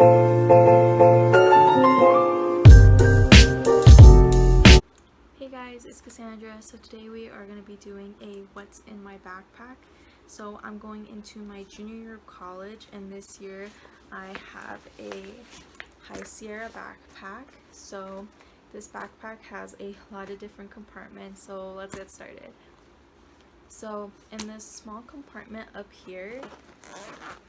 Hey guys, it's Cassandra. So today we are going to be doing a what's in my backpack. So I'm going into my junior year of college, and this year I have a High Sierra backpack. So this backpack has a lot of different compartments, so let's get started. So in this small compartment up here,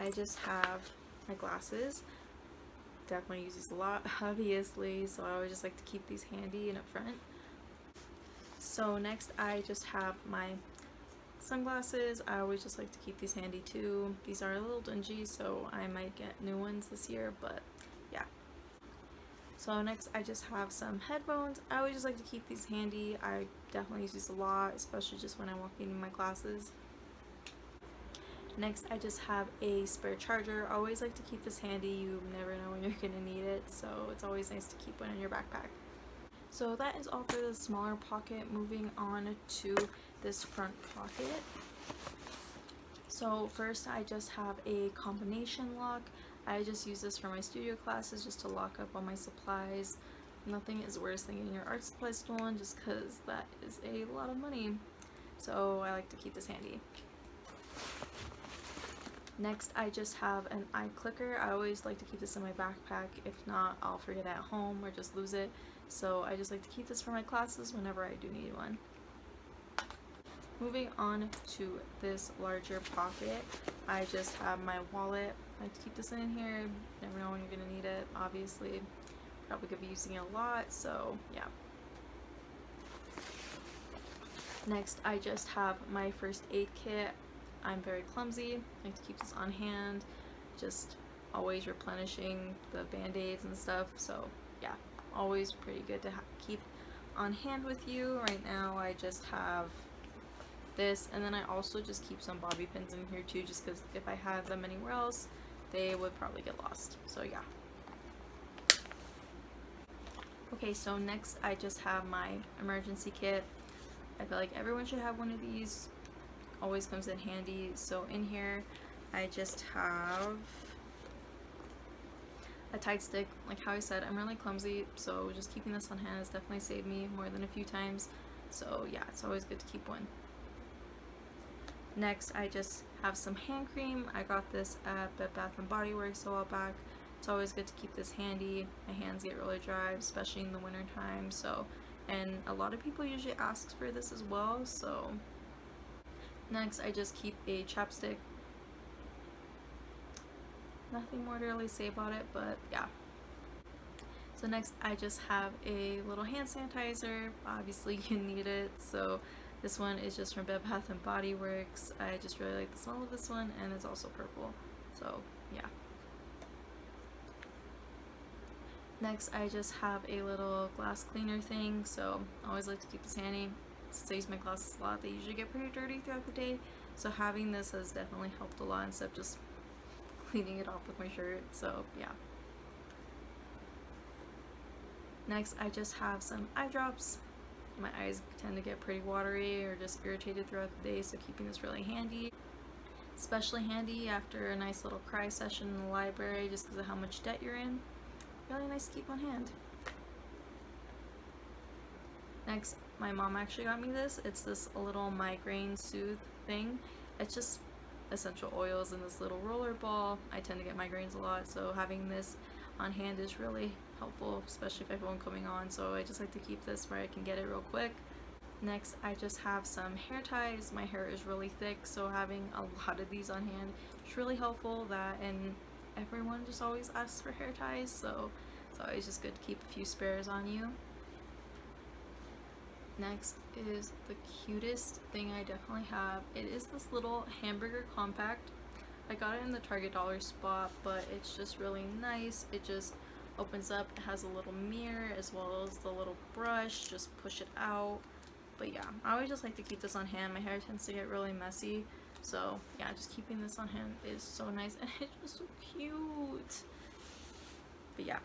I just have my glasses. Definitely use these a lot, obviously, so I always just like to keep these handy and up front. So next I just have my sunglasses. I always just like to keep these handy too. These are a little dingy, so I might get new ones this year, but yeah. So next I just have some headphones. I always just like to keep these handy. I definitely use these a lot, especially just when I'm walking in my classes. Next I just have a spare charger. I always like to keep this handy. You never know when you're gonna need it, so it's always nice to keep one in your backpack. So that is all for the smaller pocket. Moving on to this front pocket. So first I just have a combination lock. I just use this for my studio classes just to lock up all my supplies. Nothing is worse than getting your art supplies stolen, just because that is a lot of money. So I like to keep this handy. Next I just have an eye clicker. I always like to keep this in my backpack. If not, I'll forget it at home or just lose it. So I just like to keep this for my classes whenever I do need one. Moving on to this larger pocket, I just have my wallet. I like to keep this in here. Never know when you're gonna need it, obviously. Probably gonna be using it a lot, so yeah. Next I just have my first aid kit. I'm very clumsy. I like to keep this on hand, just always replenishing the band-aids and stuff, so yeah, always pretty good to keep on hand with you. Right now I just have this, and then I also just keep some bobby pins in here too, just because if I had them anywhere else they would probably get lost, so yeah. Okay, so next I just have my emergency kit. I feel like everyone should have one of these. Always comes in handy. So in here I just have a Tide stick. Like how I said, I'm really clumsy, so just keeping this on hand has definitely saved me more than a few times, so yeah, it's always good to keep one. Next I just have some hand cream. I got this at Bed Bath & Body Works a while back. It's always good to keep this handy. My hands get really dry, especially in the winter time, so, and a lot of people usually ask for this as well, so. Next I just keep a chapstick. Nothing more to really say about it, but yeah. So next I just have a little hand sanitizer. Obviously you need it, so this one is just from Bed Bath & Body Works. I just really like the smell of this one, and it's also purple, so yeah. Next I just have a little glass cleaner thing, so I always like to keep this handy. Since I use my glasses a lot, they usually get pretty dirty throughout the day, so having this has definitely helped a lot instead of just cleaning it off with my shirt, so yeah. Next I just have some eye drops. My eyes tend to get pretty watery or just irritated throughout the day, so keeping this really handy. Especially handy after a nice little cry session in the library, just because of how much debt you're in. Really nice to keep on hand. Next, my mom actually got me this. It's this little migraine soothe thing. It's just essential oils in this little roller ball. I tend to get migraines a lot, so having this on hand is really helpful, especially if I have one coming on, so I just like to keep this where I can get it real quick. Next I just have some hair ties. My hair is really thick, so having a lot of these on hand is really helpful. That, and everyone just always asks for hair ties, so it's always just good to keep a few spares on you. Next is the cutest thing I definitely have. It is this little hamburger compact. I got it in the Target dollar spot, but it's just really nice. It just opens up. It has a little mirror as well as the little brush. Just push it out. But yeah, I always just like to keep this on hand. My hair tends to get really messy, so yeah, just keeping this on hand is so nice, and it's just so cute. But yeah,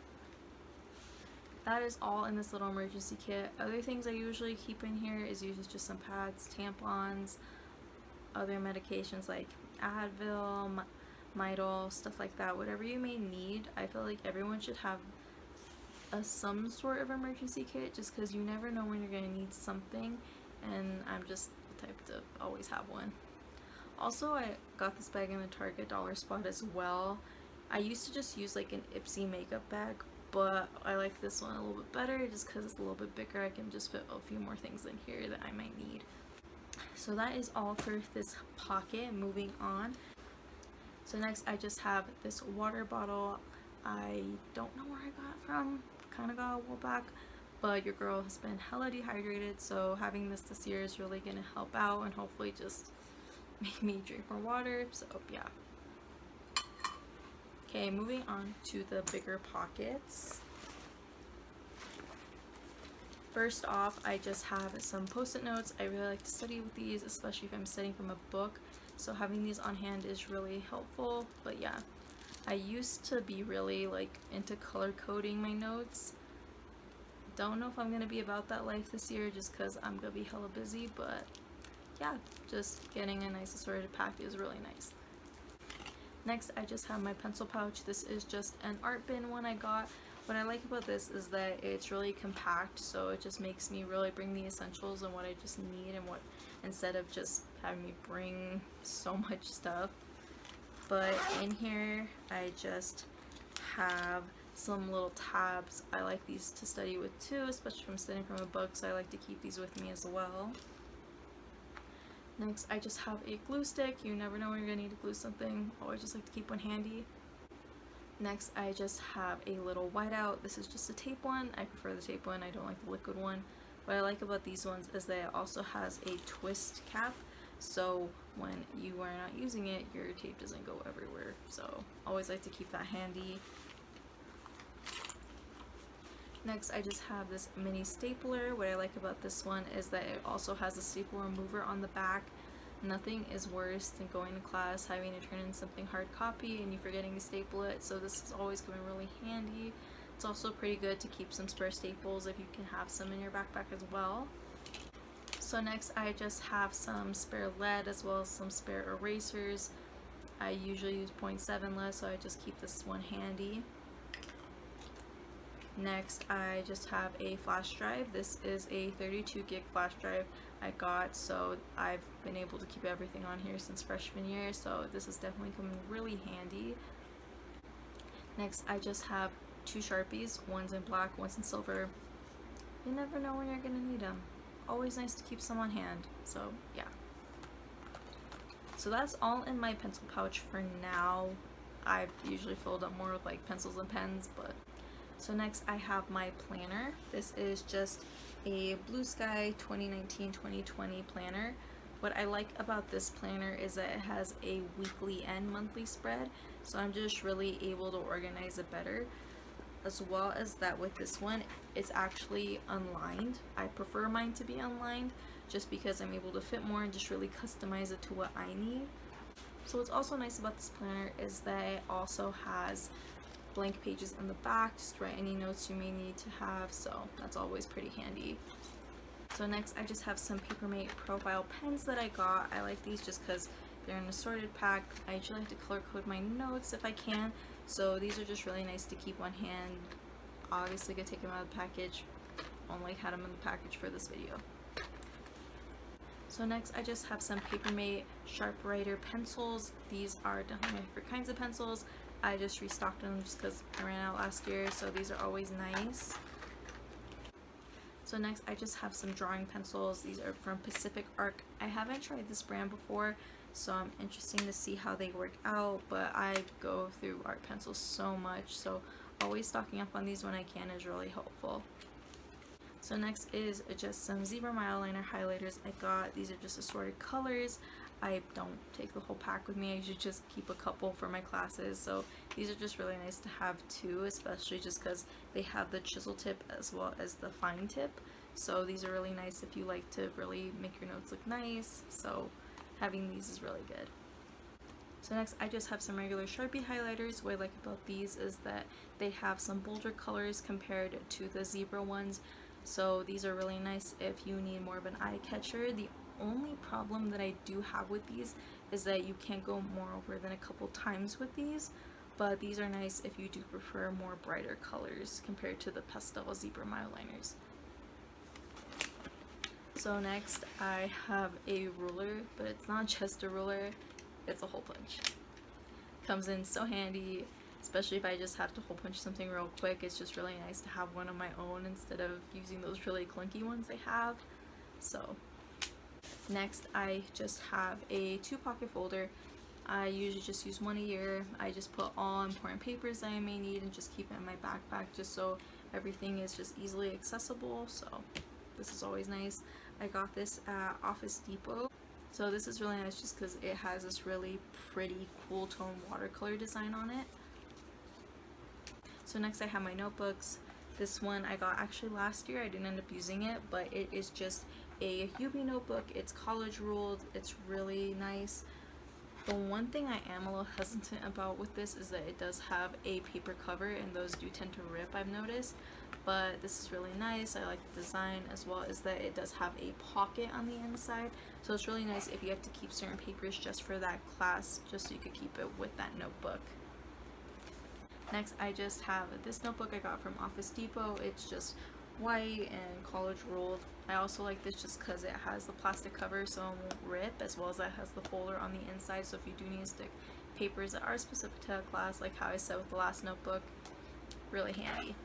that is all in this little emergency kit. Other things I usually keep in here is usually just some pads, tampons, other medications like Advil, Midol, stuff like that. Whatever you may need, I feel like everyone should have some sort of emergency kit, just because you never know when you're going to need something, and I'm just the type to always have one. Also, I got this bag in the Target dollar spot as well. I used to just use like an Ipsy makeup bag, but I like this one a little bit better just because it's a little bit bigger. I can just fit a few more things in here that I might need. So that is all for this pocket. Moving on. So next I just have this water bottle. I don't know where I got it from. Kind of got a while back, but your girl has been hella dehydrated, so having this year is really gonna help out and hopefully just make me drink more water. So yeah. Okay, moving on to the bigger pockets. First off, I just have some post-it notes. I really like to study with these, especially if I'm studying from a book, so having these on hand is really helpful. But yeah, I used to be really like into color coding my notes. Don't know if I'm gonna be about that life this year just because I'm gonna be hella busy, but yeah, just getting a nice assorted pack is really nice. Next, I just have my pencil pouch. This is just an art bin one I got. What I like about this is that it's really compact, so it just makes me really bring the essentials and what I just need, and what, instead of just having me bring so much stuff. But in here I just have some little tabs. I like these to study with too, especially if I'm studying from a book, so I like to keep these with me as well. Next, I just have a glue stick. You never know when you're gonna need to glue something. Always just like to keep one handy. Next, I just have a little whiteout. This is just a tape one. I prefer the tape one. I don't like the liquid one. What I like about these ones is that it also has a twist cap, so when you are not using it, your tape doesn't go everywhere. So always like to keep that handy. Next, I just have this mini stapler. What I like about this one is that it also has a staple remover on the back. Nothing is worse than going to class, having to turn in something hard copy, and you forgetting to staple it, so this is always coming really handy. It's also pretty good to keep some spare staples if you can have some in your backpack as well. So next, I just have some spare lead as well as some spare erasers. I usually use 0.7 lead, so I just keep this one handy. Next, I just have a flash drive. This is a 32 gig flash drive I got, so I've been able to keep everything on here since freshman year, so this is definitely coming really handy. Next, I just have two Sharpies. One's in black, one's in silver. You never know when you're gonna need them. Always nice to keep some on hand, so yeah. So that's all in my pencil pouch for now. I've usually filled up more with like pencils and pens, but so next I have my planner. This is just a Blue Sky 2019-2020 planner. What I like about this planner is that it has a weekly and monthly spread, so I'm just really able to organize it better. As well as that with this one, it's actually unlined. I prefer mine to be unlined just because I'm able to fit more and just really customize it to what I need. So what's also nice about this planner is that it also has blank pages in the back, just write any notes you may need to have, so that's always pretty handy. So next, I just have some Papermate profile pens that I got. I like these just because they're an assorted pack. I usually like to color code my notes if I can, so these are just really nice to keep on hand. Obviously gonna take them out of the package. Only had them in the package for this video. So next, I just have some Papermate Sharp Writer pencils. These are definitely my favorite kinds of pencils. I just restocked them just because I ran out last year, so these are always nice. So next, I just have some drawing pencils. These are from Pacific Arc. I haven't tried this brand before, so I'm interested to see how they work out, but I go through art pencils so much, so always stocking up on these when I can is really helpful. So next is just some Zebra My Eyeliner highlighters I got. These are just assorted colors. I don't take the whole pack with me. I usually just keep a couple for my classes, so these are just really nice to have too, especially just because they have the chisel tip as well as the fine tip, so these are really nice if you like to really make your notes look nice, so having these is really good. So next, I just have some regular Sharpie highlighters. What I like about these is that they have some bolder colors compared to the Zebra ones, so these are really nice if you need more of an eye catcher. The only problem that I do have with these is that you can't go more over than a couple times with these, but these are nice if you do prefer more brighter colors compared to the pastel zebra Mildliners. So next I have a ruler, but it's not just a ruler, it's a hole punch. Comes in so handy, especially if I just have to hole punch something real quick. It's just really nice to have one of my own instead of using those really clunky ones they have. So next I just have a 2-pocket folder. I usually just use one a year. I just put all important papers that I may need and just keep it in my backpack just so everything is just easily accessible. So this is always nice. I got this at Office Depot. So this is really nice just because it has this really pretty cool tone watercolor design on it. So next I have my notebooks. This one I got actually last year. I didn't end up using it, but it is just a UB notebook. It's college ruled. It's really nice. The one thing I am a little hesitant about with this is that it does have a paper cover, and those do tend to rip, I've noticed. But this is really nice. I like the design, as well as that it does have a pocket on the inside. So it's really nice if you have to keep certain papers just for that class, just so you could keep it with that notebook. Next I just have this notebook I got from Office Depot. It's just white and college ruled. I also like this just because it has the plastic cover so it won't rip, as well as that has the folder on the inside, so if you do need to stick papers that are specific to a class, like how I said with the last notebook, really handy.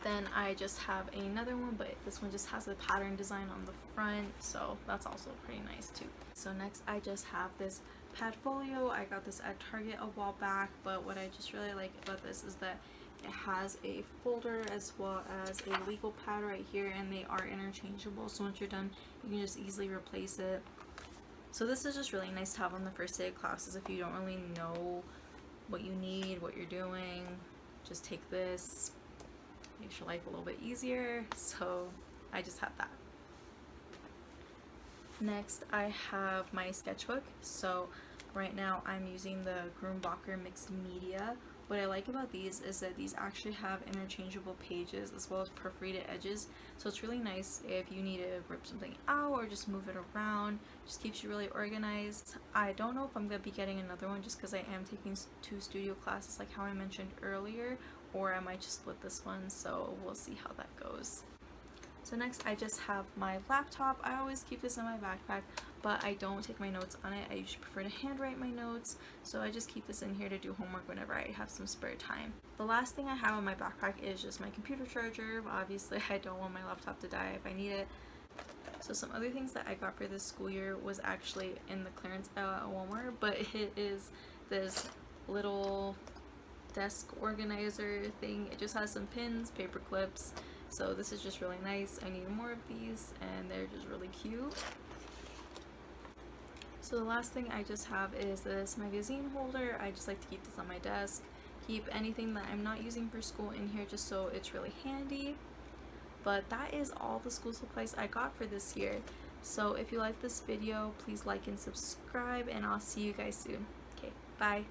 Then I just have another one, but this one just has a pattern design on the front, so that's also pretty nice too. So next I just have this Padfolio. I got this at Target a while back, but what I just really like about this is that it has a folder as well as a legal pad right here, and they are interchangeable, so once you're done you can just easily replace it. So this is just really nice to have on the first day of classes if you don't really know what you need, what you're doing. Just take this, makes your life a little bit easier, so I just have that. Next I have my sketchbook. So right now I'm using the Grumbacher Mixed Media. What I like about these is that these actually have interchangeable pages as well as perforated edges, so it's really nice if you need to rip something out or just move it around. Just keeps you really organized. I don't know if I'm going to be getting another one just because I am taking 2 studio classes like how I mentioned earlier, or I might just split this one, so we'll see how that goes. So next I just have my laptop. I always keep this in my backpack, but I don't take my notes on it. I usually prefer to handwrite my notes, so I just keep this in here to do homework whenever I have some spare time. The last thing I have in my backpack is just my computer charger. Obviously I don't want my laptop to die if I need it. So some other things that I got for this school year was actually in the clearance aisle at Walmart, but it is this little desk organizer thing. It just has some pins, paper clips. So this is just really nice. I need more of these and they're just really cute. So the last thing I just have is this magazine holder. I just like to keep this on my desk. Keep anything that I'm not using for school in here just so it's really handy. But that is all the school supplies I got for this year. So if you like this video, please like and subscribe, and I'll see you guys soon. Okay, bye.